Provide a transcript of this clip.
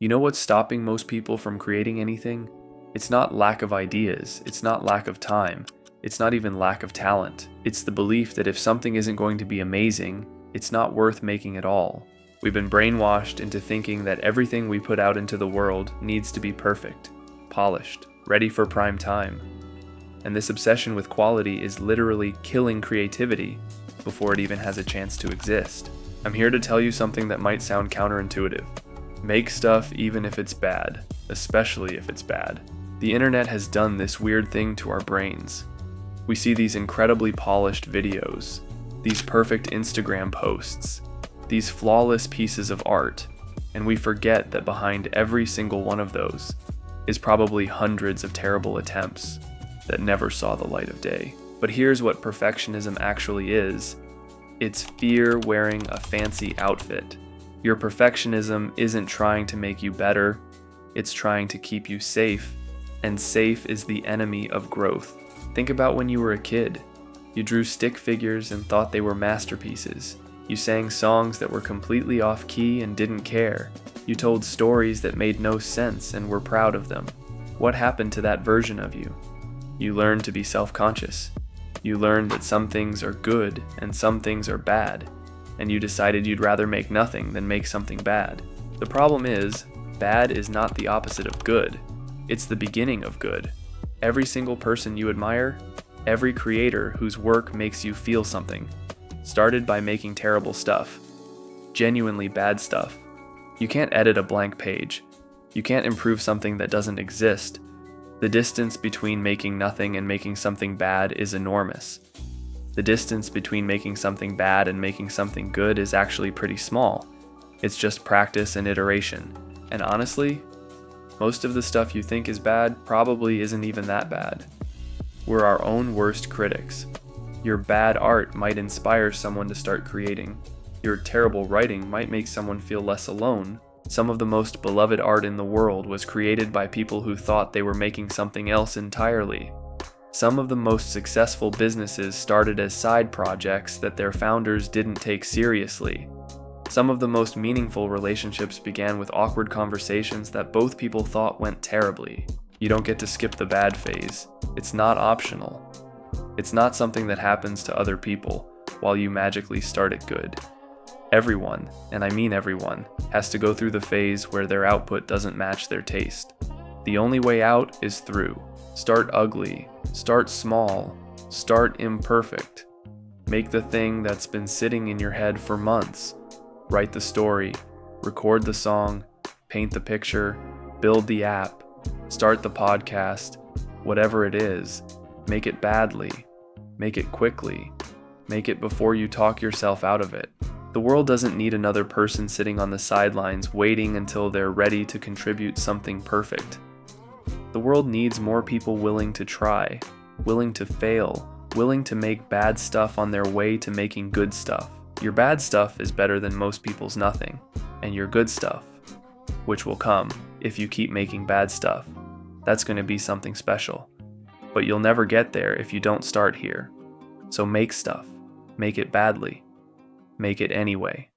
You know what's stopping most people from creating anything? It's not lack of ideas, it's not lack of time, it's not even lack of talent. It's the belief that if something isn't going to be amazing, it's not worth making at all. We've been brainwashed into thinking that everything we put out into the world needs to be perfect, polished, ready for prime time. And this obsession with quality is literally killing creativity before it even has a chance to exist. I'm here to tell you something that might sound counterintuitive. Make stuff even if it's bad, especially if it's bad. The internet has done this weird thing to our brains. We see these incredibly polished videos, these perfect Instagram posts, these flawless pieces of art, and we forget that behind every single one of those is probably hundreds of terrible attempts that never saw the light of day. But here's what perfectionism actually is. It's fear wearing a fancy outfit. Your perfectionism isn't trying to make you better, it's trying to keep you safe, and safe is the enemy of growth. Think about when you were a kid. You drew stick figures and thought they were masterpieces. You sang songs that were completely off key and didn't care. You told stories that made no sense and were proud of them. What happened to that version of you? You learned to be self-conscious. You learned that some things are good and some things are bad, and you decided you'd rather make nothing than make something bad. The problem is, bad is not the opposite of good. It's the beginning of good. Every single person you admire, every creator whose work makes you feel something, started by making terrible stuff, genuinely bad stuff. You can't edit a blank page. You can't improve something that doesn't exist. The distance between making nothing and making something bad is enormous. The distance between making something bad and making something good is actually pretty small. It's just practice and iteration. And honestly, most of the stuff you think is bad probably isn't even that bad. We're our own worst critics. Your bad art might inspire someone to start creating. Your terrible writing might make someone feel less alone. Some of the most beloved art in the world was created by people who thought they were making something else entirely. Some of the most successful businesses started as side projects that their founders didn't take seriously. Some of the most meaningful relationships began with awkward conversations that both people thought went terribly. You don't get to skip the bad phase. It's not optional. It's not something that happens to other people while you magically start it good. Everyone, and I mean everyone, has to go through the phase where their output doesn't match their taste. The only way out is through. Start ugly, start small, start imperfect. Make the thing that's been sitting in your head for months. Write the story, record the song, paint the picture, build the app, start the podcast, whatever it is. Make it badly, make it quickly, make it before you talk yourself out of it. The world doesn't need another person sitting on the sidelines waiting until they're ready to contribute something perfect. The world needs more people willing to try, willing to fail, willing to make bad stuff on their way to making good stuff. Your bad stuff is better than most people's nothing, and your good stuff, which will come if you keep making bad stuff, that's going to be something special. But you'll never get there if you don't start here. So make stuff. Make it badly. Make it anyway.